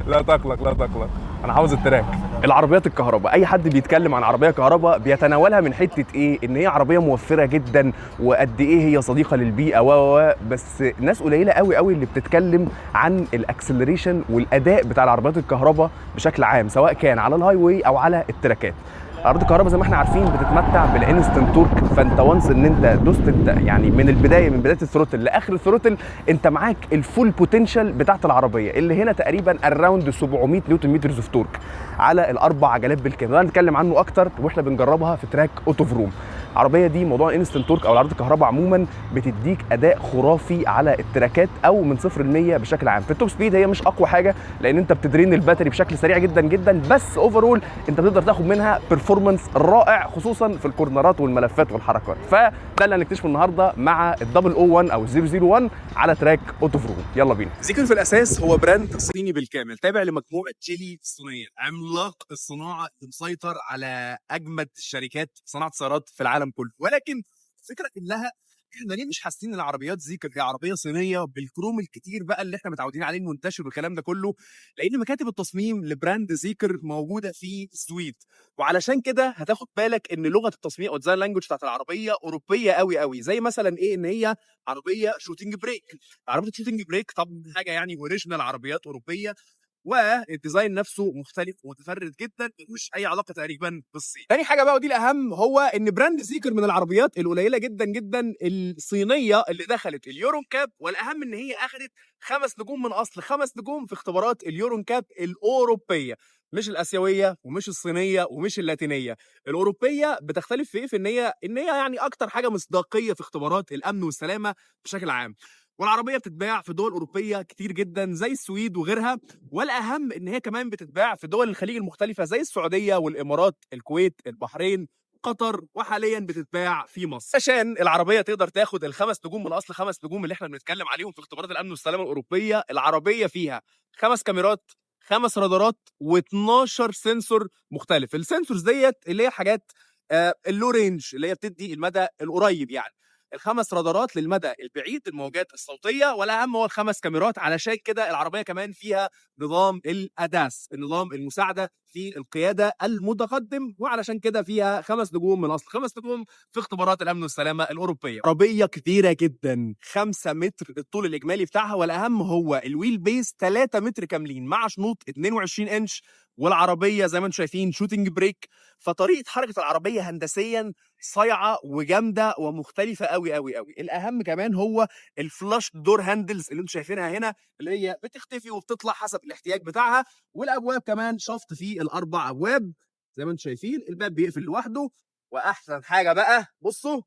لا تقلق لا تقلق، انا عاوز التراك. العربيات الكهرباء، اي حد بيتكلم عن عربيه كهرباء بيتناولها من حته ايه؟ ان هي عربيه موفره جدا وقد ايه هي صديقه للبيئه بس ناس قليله قوي قوي اللي بتتكلم عن الاكسلريشن والاداء بتاع العربيات الكهرباء بشكل عام، سواء كان على الهاي واي او على التراكات. عربيات الكهرباء زي ما احنا عارفين بتتمتع بالانستنت تورك، فانت وانس ان انت دوست انت يعني من من بدايه الثروتل لاخر الثروتل انت معاك الفول بوتنشال بتاعت العربيه اللي هنا تقريبا اراوند 700 نيوتن مترز اوف تورك على الاربع عجلات بالكامل. هنتكلم عنه اكتر واحنا بنجربها في تراك اوتو فروم. العربيه دي موضوع الانستنت تورك او العربيات الكهرباء عموما بتديك اداء خرافي على التراكات او من 0 ل 100 بشكل عام. في التوب سبيد هي مش اقوى حاجه لان انت بتدرين الباتري بشكل سريع جدا جدا، بس اوفرول انت بتقدر تاخد منها بيرفورمانس رائع خصوصا في الكورنرات والملفات والحركات. فده اللي هنكتشفه النهارده مع الدبل او 1 او 001 على تراك اوتو فروم. يلا بينا. زيكر في الاساس هو براند صيني بالكامل تابع لمجموعه جيلي الصينيه، عملاق الصناعه اللي مسيطر على اجمد شركات صناعه السيارات في العالم كله. ولكن الفكره كلها احنا ليه مش حاسين ان العربيات زيكر هي عربيه صينيه بالكروم الكتير بقى اللي احنا متعودين عليه المنتشر والكلام ده كله؟ لان مكاتب التصميم لبراند زيكر موجوده في السويد، وعلشان كده هتاخد بالك ان لغه التصميم او الديزاين لانجوج بتاعت العربيه اوروبيه قوي قوي. زي مثلا ايه؟ ان هي عربيه شوتنج بريك. عربيه شوتنج بريك طبعا حاجه يعني اوريجينال عربيات اوروبيه، والديزاين نفسه مختلف ومتفرد جدا ملوش اي علاقه تقريبا بالصين. تاني حاجه بقى ودي الاهم، هو ان براند زيكر من العربيات القليله جدا جدا الصينيه اللي دخلت اليورو كاب، والاهم ان هي اخذت 5 نجوم من اصل 5 نجوم في اختبارات اليورو كاب الاوروبيه، مش الاسيويه ومش الصينيه ومش اللاتينيه. الاوروبيه بتختلف في ايه؟ في ان هي يعني اكتر حاجه مصداقيه في اختبارات الامن والسلامه بشكل عام. والعربيه بتتباع في دول اوروبيه كتير جدا زي السويد وغيرها، والاهم ان هي كمان بتتباع في دول الخليج المختلفه زي السعوديه والامارات، الكويت، البحرين، قطر، وحاليا بتتباع في مصر. عشان العربيه تقدر تاخد ال5 نجوم من اصل 5 نجوم اللي احنا بنتكلم عليهم في اختبارات الامن والسلامه الاوروبيه، العربيه فيها 5 كاميرات، 5 رادارات، و12 سنسور مختلف. السنسورز ديت اللي هي حاجات اللو رينج اللي هي بتدي المدى القريب، يعني ال5 رادارات للمدى البعيد الموجات الصوتيه، والاهم هو ال5 كاميرات. علشان كده العربيه كمان فيها نظام الاداس، النظام المساعده في القياده المتقدم، وعلشان كده فيها 5 نجوم من اصل 5 نجوم في اختبارات الامن والسلامه الاوروبيه. عربيه كبيره جدا، 5 متر الطول الاجمالي بتاعها، والاهم هو الويل بيس 3 متر كاملين مع شنوط 22 انش، والعربيه زي ما انتم شايفين شوتنج بريك. فطريقه حركه العربيه هندسيا صايعه وجامده ومختلفه قوي قوي قوي. الاهم كمان هو الفلاش دور هاندلز اللي انتم شايفينها هنا، اللي هي بتختفي وبتطلع حسب الاحتياج بتاعها. والابواب كمان شفط فيه الاربع ابواب زي ما انتم شايفين، الباب بيقفل لوحده. واحسن حاجه بقى بصوا،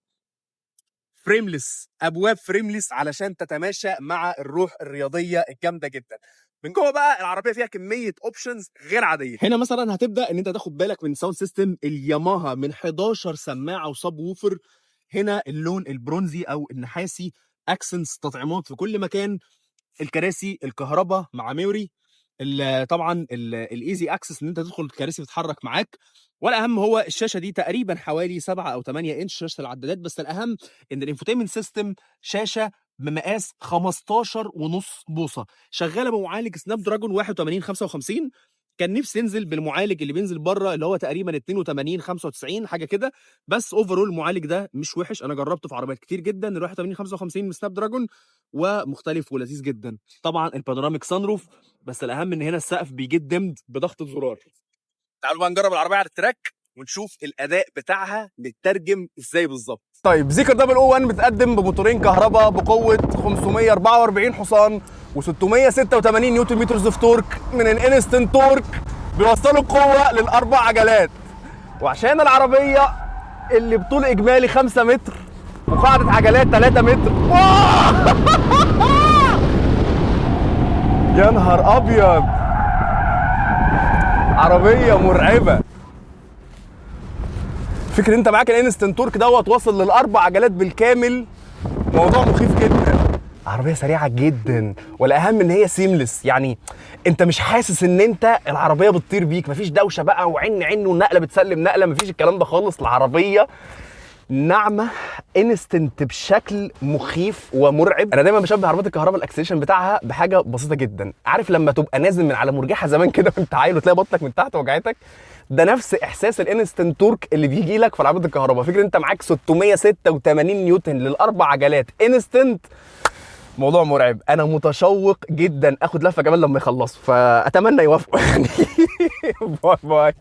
فريمليس، ابواب فريمليس علشان تتماشى مع الروح الرياضيه الجامده جدا. من جوه بقى العربيه فيها كميه اوبشنز غير عاديه. هنا مثلا هتبدا ان انت تاخد بالك من ساوند سيستم الياماها من 11 سماعه وصب ووفر. هنا اللون البرونزي او النحاسي، اكسنس تطعيمات في كل مكان. الكراسي الكهرباء مع ميوري، طبعا الايزي اكسس ان انت تدخل الكراسي تتحرك معاك. والاهم هو الشاشه دي تقريبا حوالي 7 او 8 انش شاشه العدادات، بس الاهم ان الانفوتينمنت سيستم شاشه بمقاس 15.5 بوصه، شغاله بمعالج سناب دراجون 8155. كان نفسي ينزل بالمعالج اللي بينزل بره اللي هو تقريبا 82 95 حاجه كده، بس اوفرول المعالج ده مش وحش. انا جربته في عربيات كتير جدا، ال 81 55 من سناب دراجون ومختلف ولذيذ جدا. طبعا البانوراميك سان روف، بس الاهم ان هنا السقف بيجيب دمد بضغط الزرار. تعالوا بقى نجرب العربيه على التراك ونشوف الاداء بتاعها مترجم ازاي بالظبط. طيب زيكر دبل او 1 بتقدم بموتورين كهرباء بقوه 544 حصان و686 نيوتن مترز اوف تورك من الانستنت تورك، بيوصلوا القوه للاربع عجلات. وعشان العربيه اللي بطول اجمالي 5 متر وقاعده عجلات 3 متر يا نهار ابيض، عربيه مرعبه. فكرة انت معاك الانستنت تورك دوت واصل للاربع عجلات بالكامل، موضوع مخيف جدا. عربيه سريعه جدا، والاهم ان هي سيملس، يعني انت مش حاسس ان انت العربيه بتطير بيك، مفيش دوشه بقى وعن ونقله بتسلم نقله، مفيش الكلام ده خالص. العربيه ناعمه انستنت بشكل مخيف ومرعب. انا دايما بشبه عربيات الكهرباء الاكسلريشن بتاعها بحاجه بسيطه جدا. عارف لما تبقى نازل من على مرجحه زمان كده وانت عايل وتلاقي بطنك من تحت وجعتك؟ ده نفس احساس الانستنت تورك اللي بيجي لك في عربيه الكهرباء. فكره انت معاك 686 نيوتن للاربع عجلات انستنت، موضوع مرعب. انا متشوق جدا اخد لفه كمان لما يخلصوا، فاتمنى يوافقوا يعني. باي باي.